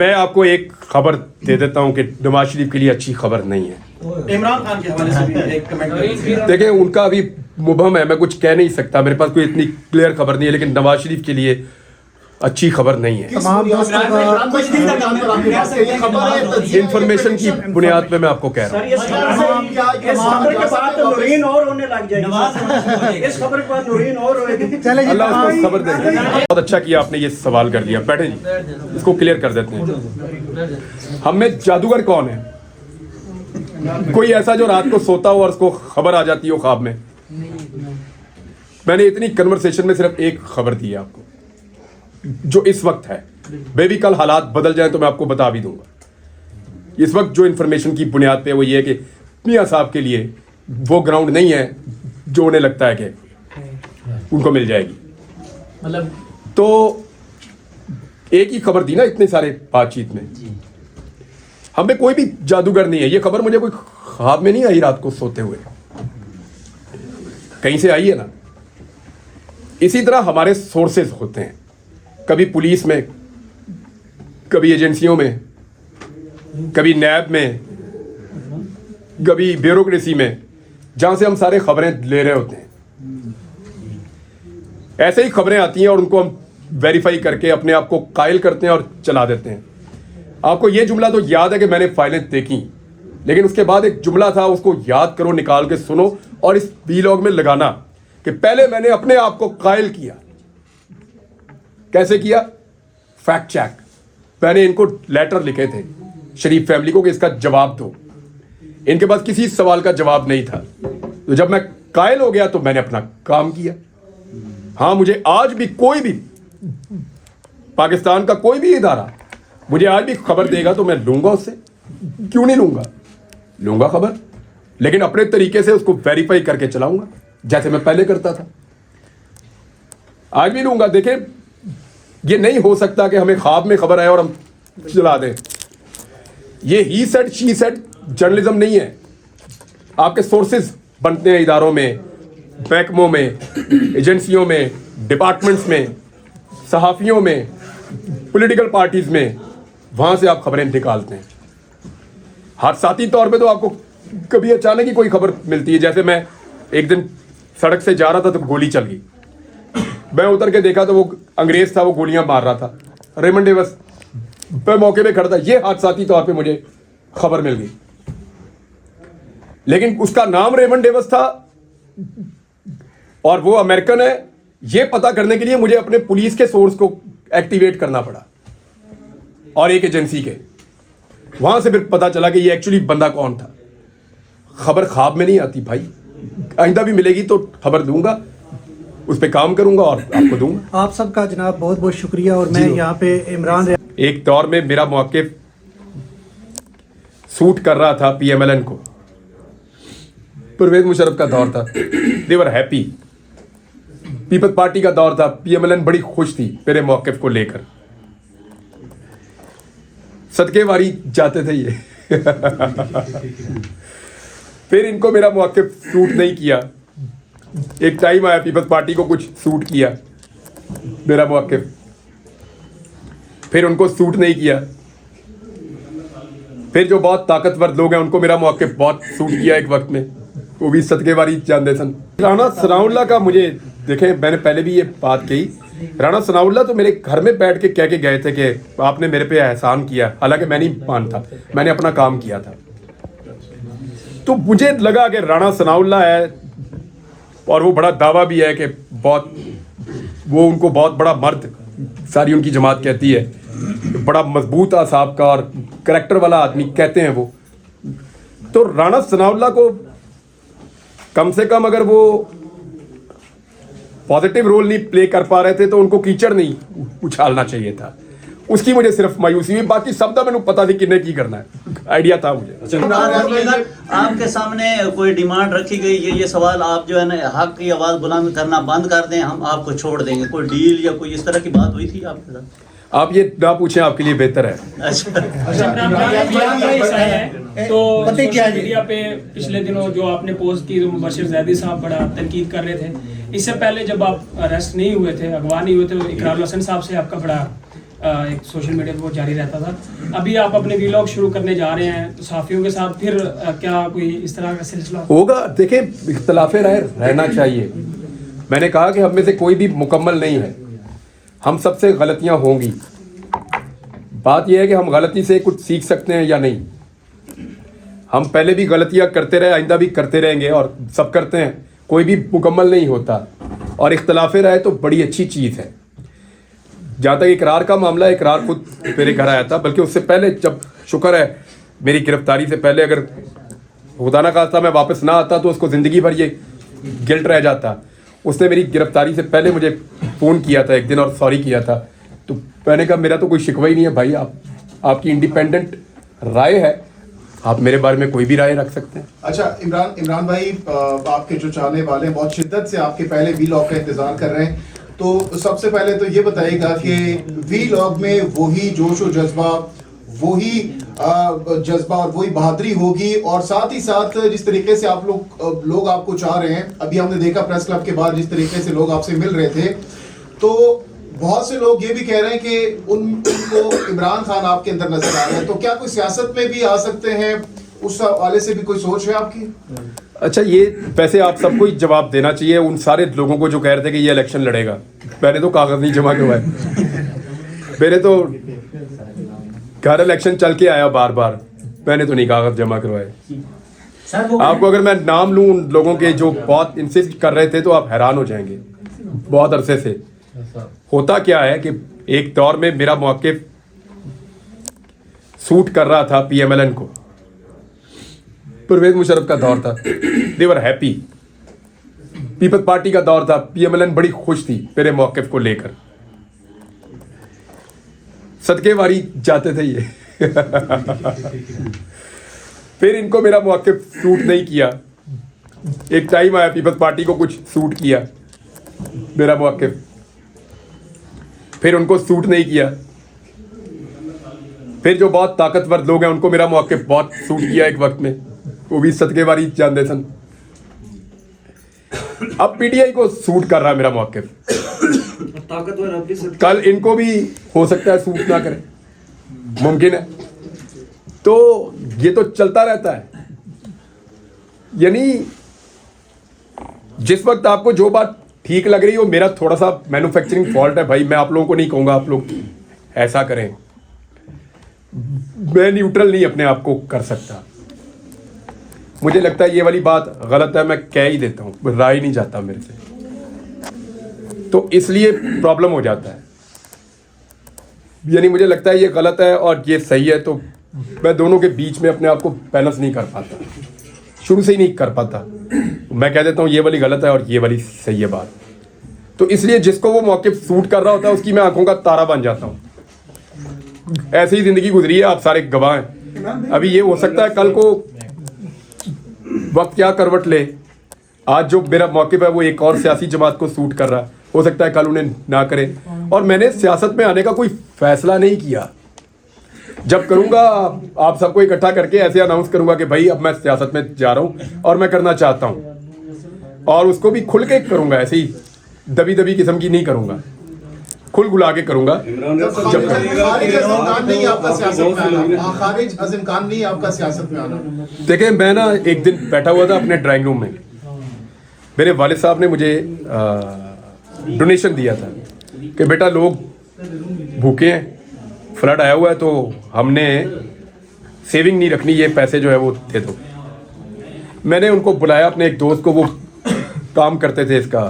मैं आपको एक खबर दे देता हूं कि नवाज शरीफ के लिए अच्छी खबर नहीं है। इमरान खान के हवाले से भी एक कमेंट देखिए, उनका अभी मुबहम है, मैं कुछ कह नहीं सकता, मेरे पास कोई इतनी क्लियर खबर नहीं है, लेकिन नवाज शरीफ के लिए अच्छी खबर नहीं है। इंफॉर्मेशन की बुनियाद पे मैं आपको कह रहा हूँ, अल्लाह उसको खबर देगा। बहुत अच्छा किया आपने ये सवाल कर दिया। बैठे जी, इसको क्लियर कर देते हैं। हम में जादूगर कौन है? कोई ऐसा जो रात को सोता हो और उसको खबर आ जाती हो ख्वाब में? मैंने इतनी कन्वर्सेशन में सिर्फ एक खबर दी है आपको, जो इस वक्त है। बेबी कल हालात बदल जाए तो मैं आपको बता भी दूंगा। इस वक्त जो इन्फॉर्मेशन की बुनियाद पे वो ये है कि मियां साहब के लिए वो ग्राउंड नहीं है जो उन्हें लगता है कि उनको मिल जाएगी। मतलब तो एक ही खबर दी ना इतने सारे बातचीत में। हमें कोई भी जादूगर नहीं है। ये खबर मुझे कोई ख्वाब में नहीं आई रात को सोते हुए, कहीं से आई है ना। इसी तरह हमारे सोर्सेज होते हैं, कभी पुलिस में, कभी एजेंसियों में, कभी नैब में, कभी ब्यूरोक्रेसी में, जहां से हम सारे खबरें ले रहे होते हैं। ऐसे ही खबरें आती हैं और उनको हम वेरीफाई करके अपने आप को कायल करते हैं और चला देते हैं। आपको ये जुमला तो याद है कि मैंने फाइलें देखी, लेकिन उसके बाद एक जुमला था, उसको याद करो, निकाल के सुनो और इस वीलॉग में लगाना कि पहले मैंने अपने आप को कायल किया। कैसे किया? Fact check. मैंने इनको लेटर लिखे थे शरीफ फैमिली को कि इसका जवाब दो। इनके पास किसी सवाल का जवाब नहीं था। तो जब मैं कायल हो गया तो मैंने अपना काम किया। हाँ, मुझे आज भी कोई भी पाकिस्तान का कोई भी इदारा मुझे आज भी खबर देगा तो मैं लूंगा उससे। क्यों नहीं लूंगा? लूंगा खबर, लेकिन अपने तरीके से उसको वेरीफाई करके चलाऊंगा, जैसे मैं पहले करता था। आज भी लूंगा। देखें, ये नहीं हो सकता कि हमें ख्वाब में खबर आए और हम चला दें। ये he said she said journalism नहीं है। आपके सोर्सेज बनते हैं इदारों में, महकमों में, एजेंसियों में, डिपार्टमेंट्स में, सहाफियों में, पॉलिटिकल पार्टीज में। वहां से आप खबरें निकालते हैं। हादसाती तौर पे तो आपको कभी अचानक ही कोई खबर मिलती है। जैसे मैं एक दिन सड़क से जा रहा था तो गोली चल गई। मैं उतर के देखा तो वो अंग्रेज था, वो गोलियां मार रहा था। रेमंड डेविस मैं मौके पे खड़ा था। ये हादसाती तौर पे मुझे खबर मिल गई, लेकिन उसका नाम रेमंड डेविस था और वो अमेरिकन है। ये पता करने के लिए मुझे अपने पुलिस के सोर्स को एक्टिवेट करना पड़ा और एक एजेंसी के। वहां से फिर पता चला कि ये एक्चुअली बंदा कौन था। खबर ख्वाब में नहीं आती भाई। आइंदा भी मिलेगी तो खबर दूंगा, उस पर काम करूंगा और आपको दूंगा। आप सबका जनाब बहुत बहुत शुक्रिया। और मैं यहाँ पे इमरान, एक दौर में मेरा मौक़िफ़ सूट कर रहा था PMLN को। परवेज मुशर्रफ का दौर था, दे वर हैप्पी। पीपल्स पार्टी का दौर था, PMLN बड़ी खुश थी मेरे मौक़िफ़ को लेकर। सदके वारी जाते थे ये। फिर इनको मेरा मौक़िफ़ सूट नहीं किया। एक टाइम आया पीपल्स पार्टी को कुछ सूट किया मेरा मौक़िफ़, फिर उनको सूट नहीं किया। फिर जो बहुत ताकतवर लोग हैं उनको मेरा मौक़िफ़ बहुत सूट किया एक वक्त में, वो भी सदके वारी जानते सन। राणा सनाउल्लाह का मुझे देखें, मैंने पहले भी ये बात कही, राणा सनाउल्लाह तो मेरे घर में बैठ के कह के गए थे कि आपने मेरे पे एहसान किया। हालांकि मैं नहीं मानता, मैंने अपना काम किया था। तो मुझे लगा कि राणा सनाउल्लाह है और वो बड़ा दावा भी है कि बहुत, वो उनको बहुत बड़ा मर्द सारी उनकी जमात कहती है, बड़ा मजबूत आसाब का और करैक्टर वाला आदमी कहते हैं वो। तो राणा सनाउल्लाह को कम से कम अगर वो पॉजिटिव रोल नहीं प्ले कर पा रहे थे तो उनको कीचड़ नहीं उछालना चाहिए था। उसकी मुझे सिर्फ मायूसी हुई। बाकी सब तो मैंने पता थी किन्हें की करना है, आइडिया था मुझे। आपके सामने कोई डिमांड रखी गई है, ये सवाल आप जो है ना हक की आवाज बुलंद करना बंद कर दें, हम आपको छोड़ देंगे, कोई डील या कोई इस तरह की बात हुई थी आपके साथ? आप ये ना पूछें, आपके लिए बेहतर है। तो सोशल मीडिया पे पिछले दिनों जो आपने पोस्ट की, तो मुबशिर जैदी साहब बड़ा तनकीद कर रहे थे। इससे पहले जब आप अरेस्ट नहीं हुए थे, अगवा नहीं हुए थे, इकरार हसन साहब से आपका बड़ा एक सोशल मीडिया पे वो जारी रहता था। अभी आप अपने वीलॉग शुरू करने जा रहे हैं तो साफियों के साथ फिर क्या कोई इस तरह का सिलसिला होगा? देखिए, इख्तलाफे राय रहना चाहिए। मैंने कहा कि हम में से कोई भी मुकम्मल नहीं है, हम सबसे गलतियां होंगी। बात यह है कि हम गलती से कुछ सीख सकते हैं या नहीं। हम पहले भी गलतियां करते रहे, आइंदा भी करते रहेंगे और सब करते हैं, कोई भी मुकम्मल नहीं होता। और इख्तलाफे राय तो बड़ी अच्छी चीज़ है। जहाँ तक इकरार का मामला है, इकरार खुद मेरे घर आया था, बल्कि उससे पहले, जब शुक्र है मेरी गिरफ्तारी से पहले अगर खुदा ना खास्ता मैं वापस ना आता तो उसको ज़िंदगी भर ये गिल्ट रह जाता। उसने मेरी गिरफ्तारी से पहले मुझे फ़ोन किया था एक दिन और सॉरी किया था। तो मैंने कहा मेरा तो कोई शिकवा ही नहीं है भाई, आपकी इंडिपेंडेंट राय है, आप मेरे बारे में कोई भी राय रख सकते हैं। अच्छा इमरान भाई, आपके जो चाहने वाले हैं बहुत शिद्दत से आपके पहले वीलॉग का इंतजार कर रहे हैं, तो सबसे पहले तो ये बताइएगा कि वीलॉग में वही जोश और जज्बा, वही जज्बा और वही बहादुरी होगी, और साथ ही साथ जिस तरीके से आप लोग आपको चाह रहे हैं, अभी हमने देखा प्रेस क्लब के बाद जिस तरीके से लोग आपसे मिल रहे थे, तो बहुत से लोग ये भी कह रहे हैं कि उनको इमरान खान आपके अंदर नजर आ रहे हैं, तो क्या कोई सियासत में भी आ सकते हैं? उस हवाले से भी कोई सोच है आपकी? अच्छा, ये वैसे आप सबको ही जवाब देना चाहिए उन सारे लोगों को जो कह रहे थे कि ये इलेक्शन लड़ेगा। मैंने तो कागज नहीं जमा करवाए, मेरे तो घर इलेक्शन चल के आया बार बार, मैंने तो नहीं कागज जमा करवाए। आपको अगर मैं नाम लूं उन लोगों के जो बहुत इंसिस्ट कर रहे थे तो आप हैरान हो जाएंगे। बहुत अरसे से होता क्या है कि एक दौर में मेरा मौक़िफ़ सूट कर रहा था PMLN को, परवेज मुशर्रफ का दौर था, दे वर हैप्पी। पीपल्स पार्टी का दौर था, PMLN बड़ी खुश थी मेरे मौक़िफ़ को लेकर, सदके वारी जाते थे ये। फिर इनको मेरा मौक़िफ़ सूट नहीं किया। एक टाइम आया पीपल्स पार्टी को कुछ सूट किया मेरा मौक़िफ़, फिर उनको सूट नहीं किया। फिर जो बहुत ताकतवर लोग हैं उनको मेरा मौक़िफ़ बहुत सूट किया एक वक्त में, वो भी सदके वारी जानते सन। अब PTI को सूट कर रहा है मेरा मौक़िफ़, ताकतवर अब भी कल इनको भी हो सकता है सूट ना करे, मुमकिन है। तो ये तो चलता रहता है। यानी जिस वक्त आपको जो बात ठीक लग रही हो, मेरा थोड़ा सा मैन्युफैक्चरिंग फॉल्ट है भाई, मैं आप लोगों को नहीं कहूँगा आप लोग ऐसा करें, मैं न्यूट्रल नहीं अपने आप को कर सकता। मुझे लगता है ये वाली बात गलत है, मैं कह ही देता हूँ, राय नहीं जाता मेरे से, तो इसलिए प्रॉब्लम हो जाता है। यानी मुझे लगता है ये गलत है और ये सही है, तो मैं दोनों के बीच में अपने आप को बैलेंस नहीं कर पाता, शुरू से ही नहीं कर पाता। मैं कह देता हूँ ये वाली गलत है और ये वाली सही है बात। तो इसलिए जिसको वो मौक़िफ़ सूट कर रहा होता है उसकी मैं आंखों का तारा बन जाता हूँ। ऐसी ही ज़िंदगी गुजरी है, आप सारे गवाह हैं। अभी ये हो सकता है कल को वक्त क्या करवट ले, आज जो मेरा मौक़िफ़ है वो एक और सियासी जमात को सूट कर रहा है, हो सकता है कल उन्हें ना करे। और मैंने सियासत में आने का कोई फैसला नहीं किया। जब करूँगा आप सबको इकट्ठा करके ऐसे अनाउंस करूँगा कि भाई अब मैं सियासत में जा रहा हूँ और मैं करना चाहता हूँ, और उसको भी खुल के करूँगा, ऐसे ही दबी दबी किस्म की नहीं करूँगा, खुल गुला के करूँगा। देखिए, मैं ना एक दिन बैठा हुआ था अपने ड्राइंग रूम में, मेरे वालिद साहब ने मुझे डोनेशन दिया था कि बेटा लोग भूखे हैं, फ्लड आया हुआ है, तो हमने सेविंग नहीं रखनी, ये पैसे जो है वो दे दो। मैंने उनको बुलाया, अपने एक दोस्त को, वो काम करते थे इसका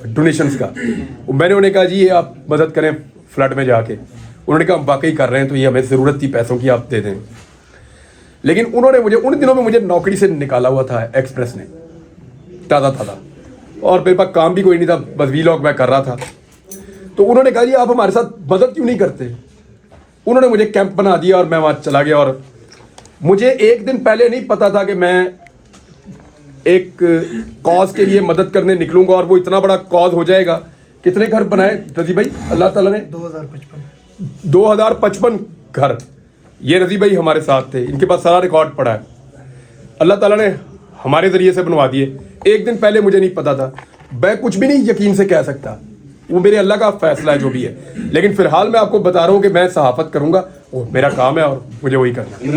डोनेशंस का। मैंने उन्हें कहा जी ये आप मदद करें फ्लड में जाके। उन्होंने कहा हम वाकई कर रहे हैं, तो ये हमें ज़रूरत थी पैसों की, आप दे दें। लेकिन उन्होंने मुझे उन दिनों में मुझे नौकरी से निकाला हुआ था एक्सप्रेस ने, ताज़ा, और मेरे पास काम भी कोई नहीं था, बस वीलॉग मैं कर रहा था। तो उन्होंने कहा जी आप हमारे साथ मदद क्यों नहीं करते। उन्होंने मुझे कैंप बना दिया और मैं वहाँ चला गया। और मुझे एक दिन पहले नहीं पता था कि मैं एक कॉज के लिए मदद करने निकलूंगा और वो इतना बड़ा कॉज हो जाएगा। कितने घर बनाए रजी भाई अल्लाह ताला ने? 2055 घर। ये रजी भाई हमारे साथ थे, इनके पास सारा रिकॉर्ड पड़ा है, अल्लाह ताला ने हमारे ज़रिए से बनवा दिए। एक दिन पहले मुझे नहीं पता था, मैं कुछ भी नहीं यकीन से कह सकता, वो मेरे अल्लाह का फैसला है जो भी है, लेकिन फिलहाल मैं आपको बता रहा हूँ कि मैं सहाफत करूँगा और मेरा काम है और मुझे वही करना है।